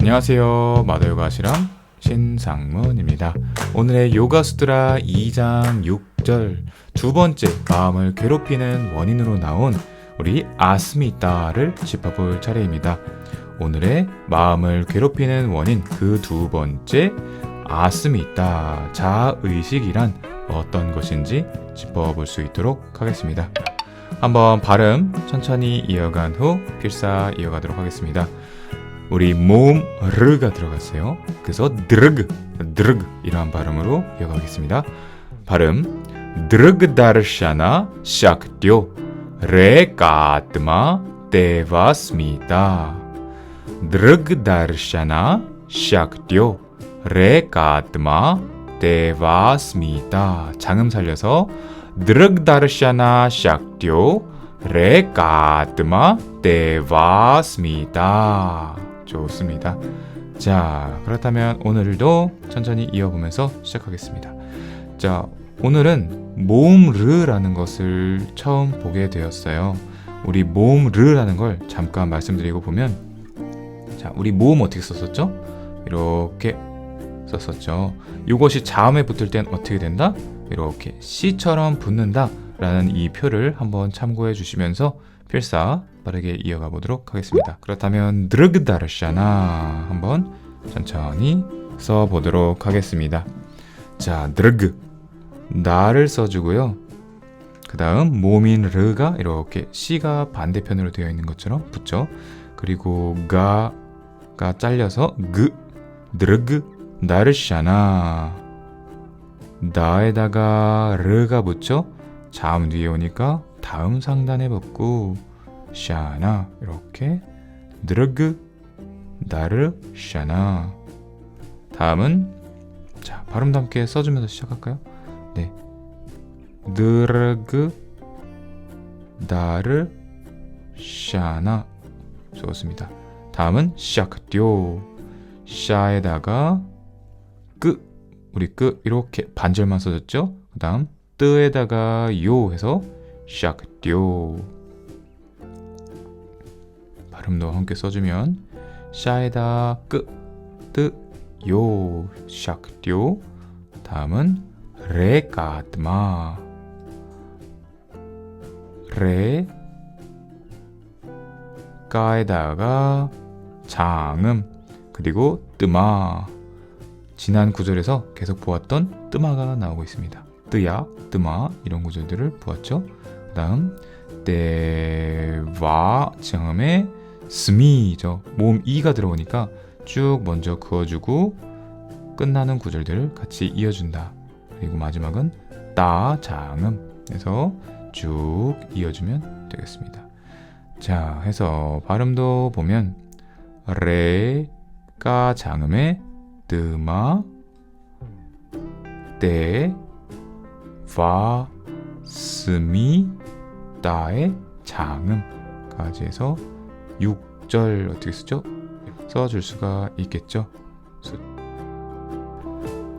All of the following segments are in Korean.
안녕하세요. 마더요가 실험 신상문입니다. 오늘의 요가수드라 2장 6절 두 번째 마음을 괴롭히는 원인으로 나온 우리 아스미타를 짚어볼 차례입니다. 오늘의 마음을 괴롭히는 원인 그 두 번째 아스미타 자의식이란 어떤 것인지 짚어볼 수 있도록 하겠습니다. 한번 발음 천천히 이어간 후 필사 이어가도록 하겠습니다. 우리 모음 르가 들어갔어요. 그래서 드르그 이러한 발음으로 이어가겠습니다. 발음 드르그다르샤나 샥듀 레까트마 데바스미다. 드르그다르샤나 샥듀 레까트마 데바스미다. 장음 살려서 드르그다르샤나 샥듀 레까트마 데바스미다. 좋습니다. 자, 그렇다면 오늘도 천천히 이어보면서 시작하겠습니다. 자, 오늘은 모음 르라는 것을 처음 보게 되었어요. 우리 모음 르라는 걸 잠깐 말씀드리고 보면, 자, 우리 모음 어떻게 썼었죠? 이렇게 썼었죠. 이것이 자음에 붙을 땐 어떻게 된다? 이렇게 C처럼 붙는다 라는 이 표를 한번 참고해 주시면서 필사 빠르게 이어가 보도록 하겠습니다. 그렇다면 드르그다르샤나 한번 천천히 써보도록 하겠습니다. 자, 드르그 나를 써주고요. 그 다음 모음인 르가 이렇게 C가 반대편으로 되어 있는 것처럼 붙죠. 그리고 가가 잘려서 드르그 다르샤나 나에다가 르가 붙죠. 자음 뒤에 오니까 다음 상단에 붙고 샤나 이렇게 드르그 다르샤나. 다음은 자 발음도 함께 써주면서 시작할까요? 네, 드르그 다르샤나. 좋습니다. 다음은 샥듀 샤에다가 우리 이렇게 반절만 써줬죠? 그 다음 뜨에다가 요 해서 샥듀. 발음도 함께 써주면 샤에다 뜨 요 샥듀. 다음은 레까트마 까에다가 장음 그리고 뜨마. 지난 구절에서 계속 보았던 뜨마가 나오고 있습니다. 뜨야, 뜨마 이런 구절들을 보았죠. 그 다음 때와 장음에 스미죠. 모음 이가 들어오니까 쭉 먼저 그어주고 끝나는 구절들을 같이 이어준다. 그리고 마지막은 따 장음 해서 쭉 이어주면 되겠습니다. 자, 해서 발음도 보면 레가 장음에 뜨마 때 와 스미 따의 장음까지 해서 6절 어떻게 쓰죠? 써줄 수가 있겠죠?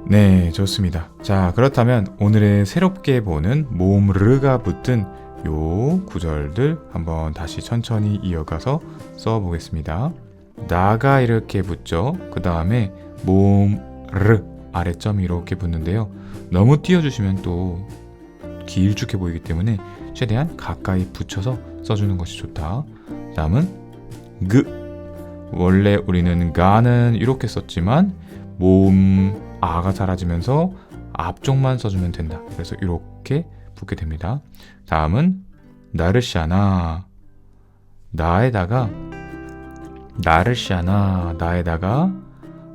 네, 좋습니다. 자, 그렇다면 오늘의 새롭게 보는 모음 르가 붙은 요 구절들 한번 다시 천천히 이어가서 써보겠습니다. 나가 이렇게 붙죠? 그 다음에 모음 르 아래점이 이렇게 붙는데요. 너무 띄워주시면 또 길쭉해 보이기 때문에 최대한 가까이 붙여서 써주는 것이 좋다. 다음은 원래 우리는 가는 이렇게 썼지만 모음 아가 사라지면서 앞쪽만 써주면 된다. 그래서 이렇게 붙게 됩니다. 다음은 나르샤나 나에다가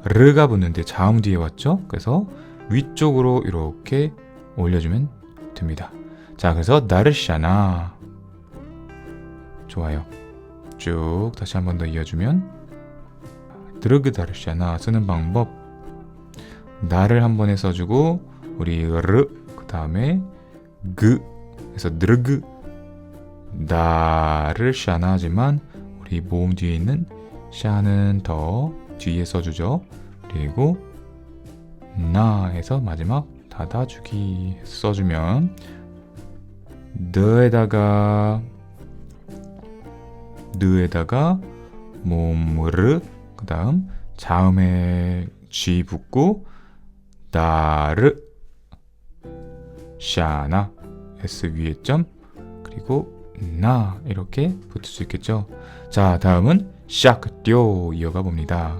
르가 붙는데 자음 뒤에 왔죠? 그래서 위쪽으로 이렇게 올려주면 됩니다. 자, 그래서 나르샤나. 좋아요. 쭉 다시 한 번 더 이어주면 드르그 다르샤나 쓰는 방법. 나를 한 번에 써주고 우리 르 그 다음에 해서 드르그 다르샤나지만 우리 모음 뒤에 있는 샤는 더 뒤에 써주죠. 그리고 나 해서 마지막 닫아주기 써주면 느에다가 모음르 그 다음 자음에 G 붙고 나르 샤나 S 위에 점 그리고 나 이렇게 붙을 수 있겠죠. 자, 다음은 샥 이어가 봅니다.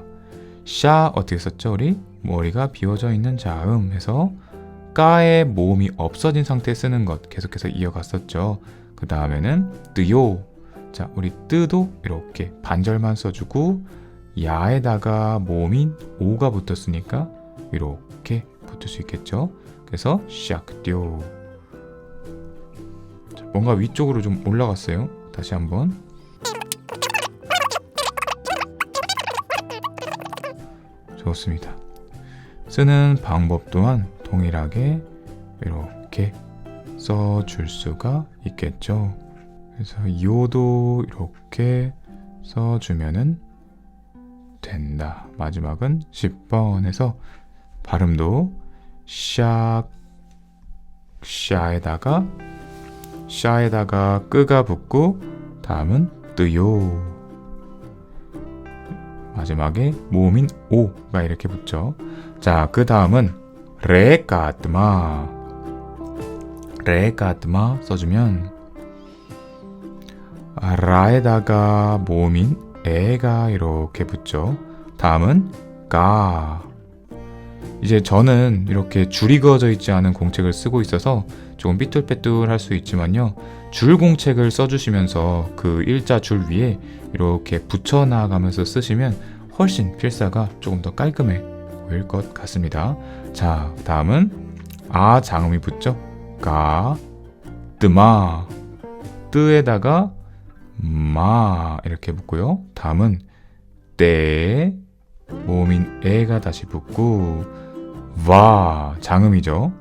샤 어떻게 썼죠? 우리 머리가 비워져 있는 자음 해서 까의 모음이 없어진 상태에 쓰는 것 계속해서 이어갔었죠. 그 다음에는 뜨요. 자, 우리 뜨도 이렇게 반절만 써주고 야에다가 모음인 오가 붙었으니까 이렇게 붙을 수 있겠죠. 그래서 샥 뭔가 위쪽으로 좀 올라갔어요. 다시 한번. 좋습니다. 쓰는 방법 또한 동일하게 이렇게 써줄 수가 있겠죠. 그래서 요도 이렇게 써주면은 된다. 마지막은 10번 해서 발음도 샤에다가 끄가 붙고 다음은 뜨요. 마지막에 모음인 오가 이렇게 붙죠. 자, 그 다음은 레까드마 써주면 라에다가 모음인 에가 이렇게 붙죠. 다음은 가. 이제 저는 이렇게 줄이 그어져 있지 않은 공책을 쓰고 있어서 조금 삐뚤빼뚤할 수 있지만요. 줄 공책을 써주시면서 그 일자 줄 위에 이렇게 붙여나가면서 쓰시면 훨씬 필사가 조금 더 깔끔해 보일 것 같습니다. 자, 다음은 아 장음이 붙죠. 가, 뜨마, 뜨에다가 마 이렇게 붙고요. 다음은 때, 모음인 에가 다시 붙고 와 장음이죠.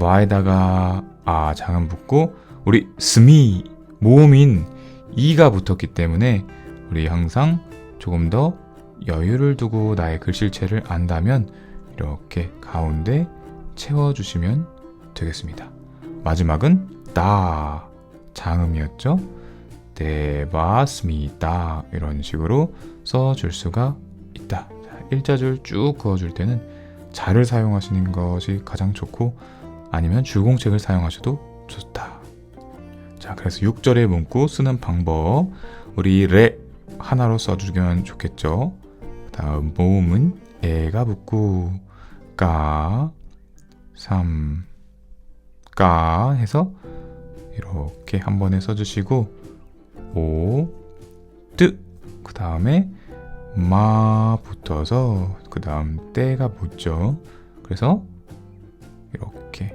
와에다가 아 장음 붙고 우리 스미 모음인 이가 붙었기 때문에 우리 항상 조금 더 여유를 두고 나의 글씨체를 안다면 이렇게 가운데 채워주시면 되겠습니다. 마지막은 따 장음이었죠. 네, 맞습니다. 이런 식으로 써줄 수가 있다. 일자줄 쭉 그어줄 때는 자를 사용하시는 것이 가장 좋고 아니면 줄공책을 사용하셔도 좋다. 자, 그래서 6절의 문구 쓰는 방법 우리 레 하나로 써주면 좋겠죠. 다음 모음은 에가 붙고 까, 까 해서 이렇게 한 번에 써주시고 오, 뜨 그 다음에 마 붙어서 그 다음 때가 붙죠. 그래서 이렇게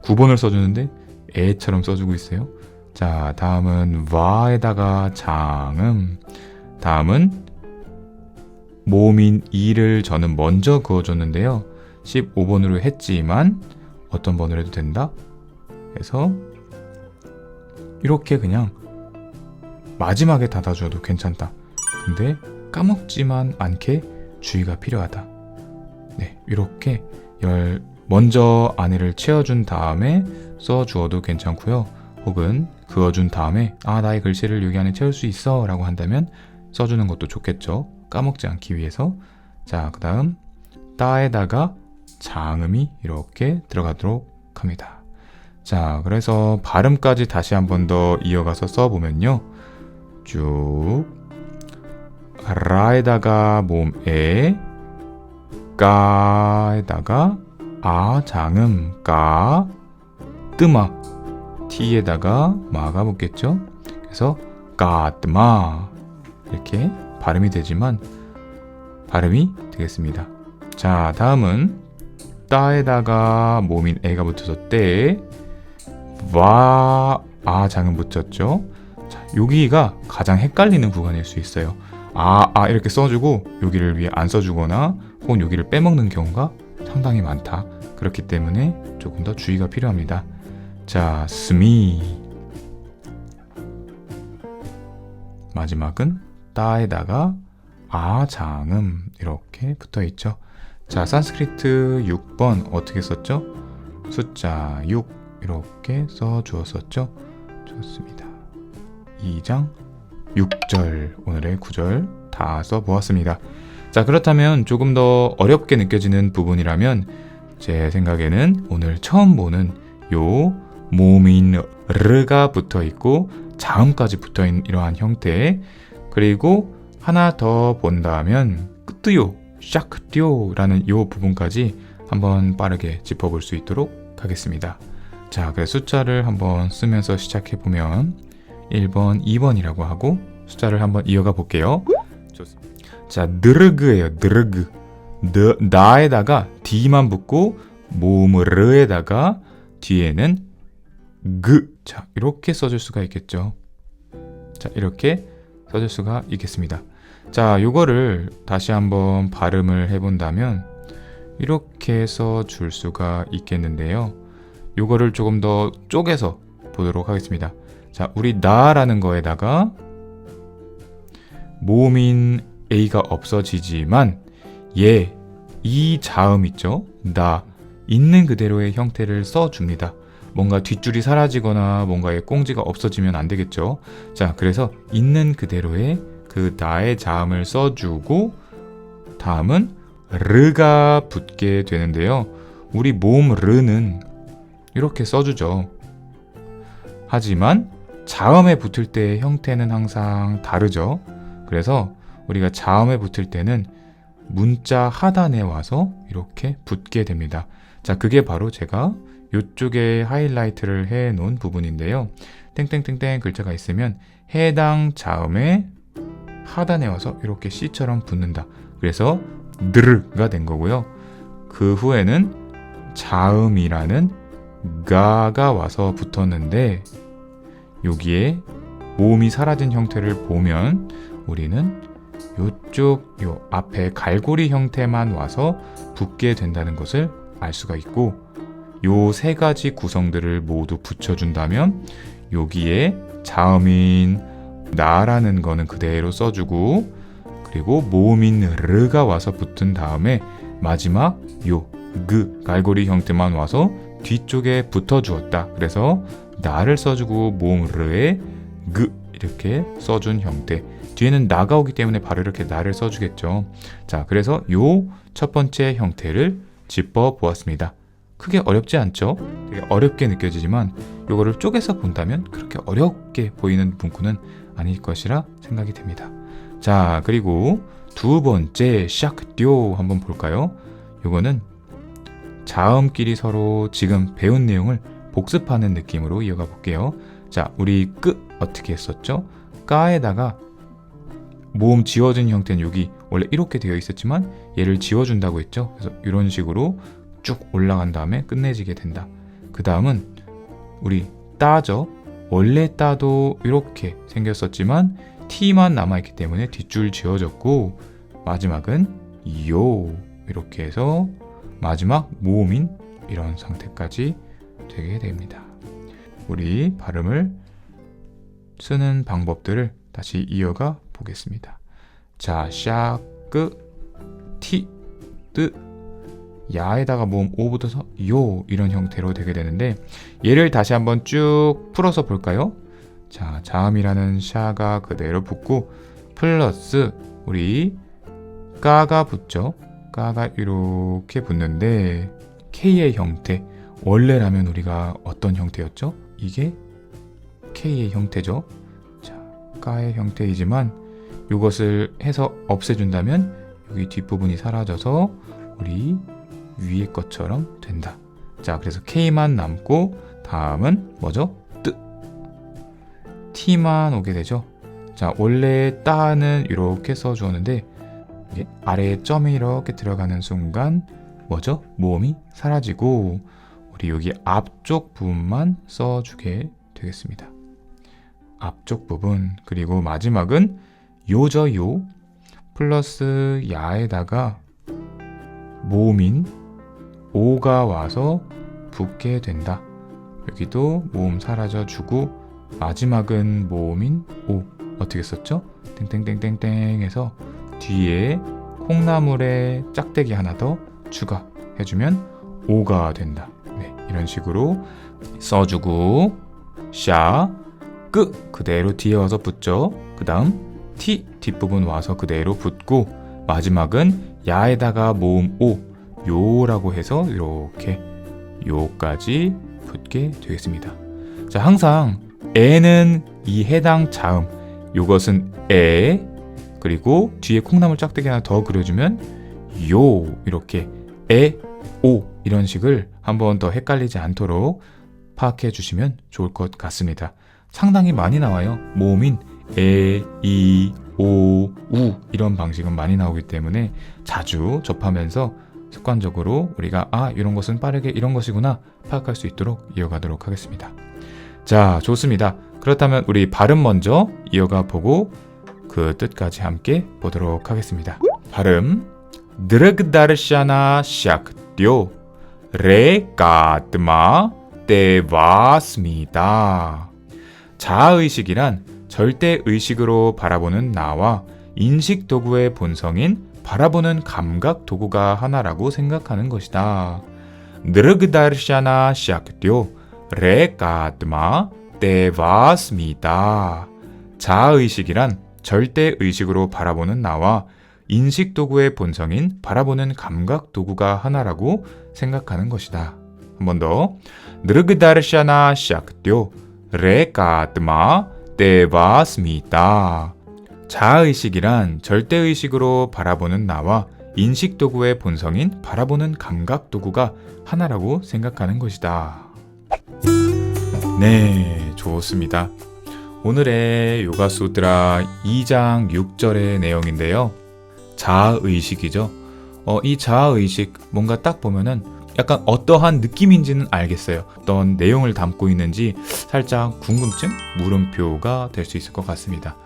9번을 써주는데 에처럼 써주고 있어요. 자, 다음은 와에다가 장음. 다음은 모음인 이를 저는 먼저 그어줬는데요. 15번으로 했지만 어떤 번을 해도 된다. 그래서 이렇게 그냥 마지막에 닫아줘도 괜찮다. 근데 까먹지만 않게 주의가 필요하다. 네, 이렇게 먼저 안에를 채워준 다음에 써주어도 괜찮고요. 혹은 그어준 다음에 나의 글씨를 여기 안에 채울 수 있어 라고 한다면 써주는 것도 좋겠죠. 까먹지 않기 위해서. 자, 그 다음 따에다가 장음이 이렇게 들어가도록 합니다. 자, 그래서 발음까지 다시 한 번 더 이어가서 써보면요. 쭉 라에다가 모음 에, 까에다가 아 장음 까, 뜨마 T에다가 마가 붙겠죠. 그래서 까뜨마 이렇게 발음이 되지만 발음이 되겠습니다. 자, 다음은 따에다가 모음인 에가 붙어서 때, 와, 아 장음 붙였죠. 자, 여기가 가장 헷갈리는 구간일 수 있어요. 이렇게 써주고 여기를 위에 안 써주거나 혹은 여기를 빼먹는 경우가 상당히 많다. 그렇기 때문에 조금 더 주의가 필요합니다. 자, 스미 마지막은 따에다가 아 장음 이렇게 붙어있죠. 자, 산스크리트 6번 어떻게 썼죠? 숫자 6 이렇게 써주었었죠. 좋습니다. 2장 6절 오늘의 구절 다 써보았습니다. 자, 그렇다면 조금 더 어렵게 느껴지는 부분이라면 제 생각에는 오늘 처음 보는 요 모음인 르가 붙어있고 자음까지 붙어있는 이러한 형태, 그리고 하나 더 본다면 끄뜨요, 샥뜨요라는 요 부분까지 한번 빠르게 짚어볼 수 있도록 하겠습니다. 자, 그래서 숫자를 한번 쓰면서 시작해보면 1번, 2번이라고 하고 숫자를 한번 이어가 볼게요. 좋습니다. 자, 느르그예요. 느르그. 나에다가 D만 붙고 모음 르에다가 뒤에는 그. 자, 이렇게 써줄 수가 있겠죠. 자, 이렇게 써줄 수가 있겠습니다. 자, 요거를 다시 한번 발음을 해본다면 이렇게 써줄 수가 있겠는데요. 요거를 조금 더 쪼개서 보도록 하겠습니다. 자, 우리 나라는 거에다가 모음인 A가 없어지지만 이 자음 있죠? 나 있는 그대로의 형태를 써줍니다. 뭔가 뒷줄이 사라지거나 뭔가의 꽁지가 없어지면 안 되겠죠. 자, 그래서 있는 그대로의 그 나의 자음을 써주고 다음은 르가 붙게 되는데요. 우리 모음 르는 이렇게 써주죠. 하지만 자음에 붙을 때의 형태는 항상 다르죠. 그래서 우리가 자음에 붙을 때는 문자 하단에 와서 이렇게 붙게 됩니다. 자, 그게 바로 제가 이쪽에 하이라이트를 해 놓은 부분인데요. 땡땡땡땡 글자가 있으면 해당 자음의 하단에 와서 이렇게 C처럼 붙는다. 그래서 느르가 된 거고요. 그 후에는 자음이라는 가가 와서 붙었는데 여기에 모음이 사라진 형태를 보면 우리는 요쪽 요 앞에 갈고리 형태만 와서 붙게 된다는 것을 알 수가 있고, 요 세 가지 구성들을 모두 붙여준다면 여기에 자음인 나라는 거는 그대로 써주고, 그리고 모음인 르가 와서 붙은 다음에 마지막 요 그 갈고리 형태만 와서 뒤쪽에 붙어주었다. 그래서 나를 써주고 모음 르에 그 이렇게 써준 형태. 뒤에는 나가 오기 때문에 바로 이렇게 나를 써주겠죠. 자, 그래서 요 첫 번째 형태를 짚어 보았습니다. 크게 어렵지 않죠? 되게 어렵게 느껴지지만 요거를 쪼개서 본다면 그렇게 어렵게 보이는 문구는 아닐 것이라 생각이 됩니다. 자, 그리고 두 번째 샥듀 한번 볼까요? 요거는 자음끼리 서로 지금 배운 내용을 복습하는 느낌으로 이어가 볼게요. 자, 우리 끄 어떻게 했었죠? 까에다가 모음 지워진 형태는 여기 원래 이렇게 되어 있었지만 얘를 지워준다고 했죠. 그래서 이런 식으로 쭉 올라간 다음에 끝내지게 된다. 그 다음은 우리 따죠. 원래 따도 이렇게 생겼었지만 T만 남아있기 때문에 뒷줄 지워졌고, 마지막은 요 이렇게 해서 마지막 모음인 이런 상태까지 되게 됩니다. 우리 발음을 쓰는 방법들을 다시 이어가 보겠습니다. 자, 샤크 티 뜨 야에다가 모음 오 붙어서 요 이런 형태로 되게 되는데, 얘를 다시 한번 쭉 풀어서 볼까요? 자, 자음이라는 샤가 그대로 붙고 플러스 우리 까가 붙죠. 까가 이렇게 붙는데 K의 형태, 원래라면 우리가 어떤 형태였죠? 이게 K의 형태죠. 자, 까의 형태이지만 이것을 해서 없애준다면 여기 뒷부분이 사라져서 우리 위의 것처럼 된다. 자, 그래서 K만 남고 다음은 뭐죠? 뜨 T만 오게 되죠. 자, 원래 따는 이렇게 써주었는데 아래에 점이 이렇게 들어가는 순간 뭐죠? 모음이 사라지고 우리 여기 앞쪽 부분만 써주게 되겠습니다. 앞쪽 부분. 그리고 마지막은 요죠. 요 플러스 야에다가 모음인 오가 와서 붙게 된다. 여기도 모음 사라져주고 마지막은 모음인 오. 어떻게 썼죠? 땡땡땡땡땡 해서 뒤에 콩나물에 짝대기 하나 더 추가해주면 오가 된다. 네, 이런 식으로 써주고 샤, 끄 그대로 뒤에 와서 붙죠. 그 다음 T 뒷부분 와서 그대로 붙고 마지막은 야에다가 모음 O 요라고 해서 이렇게 요까지 붙게 되겠습니다. 자, 항상 에는 이 해당 자음, 요것은 에, 그리고 뒤에 콩나물 짝대기 하나 더 그려주면 요, 이렇게 에, 오 이런 식을 한번 더 헷갈리지 않도록 파악해 주시면 좋을 것 같습니다. 상당히 많이 나와요. 모음인 에, 이, 오, 우 이런 방식은 많이 나오기 때문에 자주 접하면서 습관적으로 우리가 이런 것은 빠르게 이런 것이구나 파악할 수 있도록 이어가도록 하겠습니다. 자, 좋습니다. 그렇다면 우리 발음 먼저 이어가 보고 그 뜻까지 함께 보도록 하겠습니다. 발음 드르그다르샤나 시작되어 레가드마 때왔습니다. 자아의식이란 절대의식으로 바라보는 나와 인식도구의 본성인 바라보는 감각 도구가 하나라고 생각하는 것이다. 느르그다르샤나 시작되어 레가드마 때왔습니다. 자아의식이란 절대의식으로 바라보는 나와 인식도구의 본성인 바라보는 감각 도구가 하나라고 생각하는 것이다. 한 번 더. 느르그다르샤나 시작되어 레가드마 때왔습니다. 자아의식이란 절대의식으로 바라보는 나와 인식도구의 본성인 바라보는 감각도구가 하나라고 생각하는 것이다. 네, 좋습니다. 오늘의 요가수드라 2장 6절의 내용인데요. 자아의식이죠. 이 자아의식 뭔가 딱 보면은 약간 어떠한 느낌인지는 알겠어요. 어떤 내용을 담고 있는지 살짝 궁금증, 물음표가 될 수 있을 것 같습니다.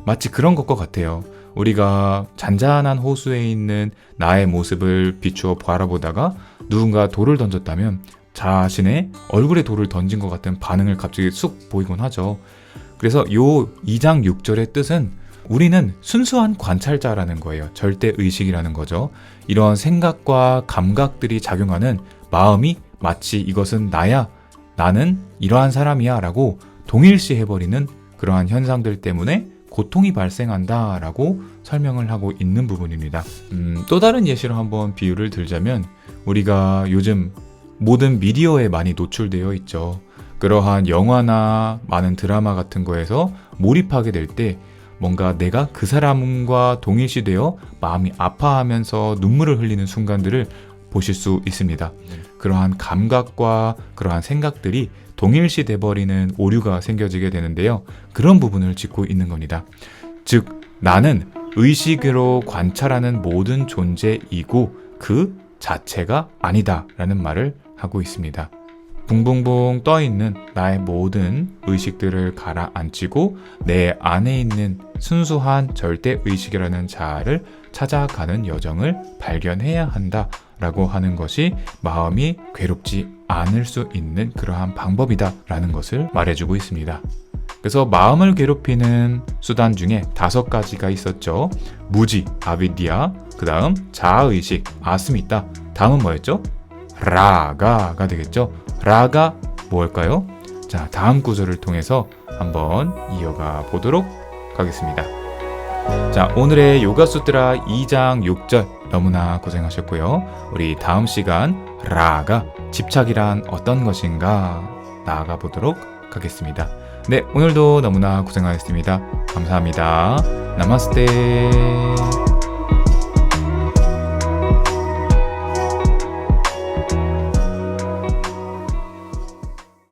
마치 그런 것과 같아요. 우리가 잔잔한 호수에 있는 나의 모습을 비추어 바라보다가 누군가 돌을 던졌다면 자신의 얼굴에 돌을 던진 것 같은 반응을 갑자기 쑥 보이곤 하죠. 그래서 요 2장 6절의 뜻은 우리는 순수한 관찰자라는 거예요. 절대의식이라는 거죠. 이런 생각과 감각들이 작용하는 마음이 마치 이것은 나야, 나는 이러한 사람이야 라고 동일시해버리는 그러한 현상들 때문에 고통이 발생한다 라고 설명을 하고 있는 부분입니다. 또 다른 예시로 한번 비유를 들자면 우리가 요즘 모든 미디어에 많이 노출되어 있죠. 그러한 영화나 많은 드라마 같은 거에서 몰입하게 될 때 뭔가 내가 그 사람과 동일시되어 마음이 아파하면서 눈물을 흘리는 순간들을 보실 수 있습니다. 그러한 감각과 그러한 생각들이 동일시 돼버리는 오류가 생겨지게 되는데요. 그런 부분을 짚고 있는 겁니다. 즉, 나는 의식으로 관찰하는 모든 존재이고 그 자체가 아니다 라는 말을 하고 있습니다. 붕붕붕 떠있는 나의 모든 의식들을 가라앉히고 내 안에 있는 순수한 절대의식이라는 자아를 찾아가는 여정을 발견해야 한다 라고 하는 것이 마음이 괴롭지 않을 수 있는 그러한 방법이다 라는 것을 말해주고 있습니다. 그래서 마음을 괴롭히는 수단 중에 5가지가 있었죠. 무지, 아비디아, 그 다음 자아의식, 아스미타, 다음은 뭐였죠? 라가가 되겠죠. 라가 뭘까요? 자, 다음 구절을 통해서 한번 이어가 보도록 하겠습니다. 자, 오늘의 요가수트라 2장 6절 너무나 고생하셨고요. 우리 다음 시간 라가 집착이란 어떤 것인가 나아가 보도록 하겠습니다. 네, 오늘도 너무나 고생하셨습니다. 감사합니다. 나마스테.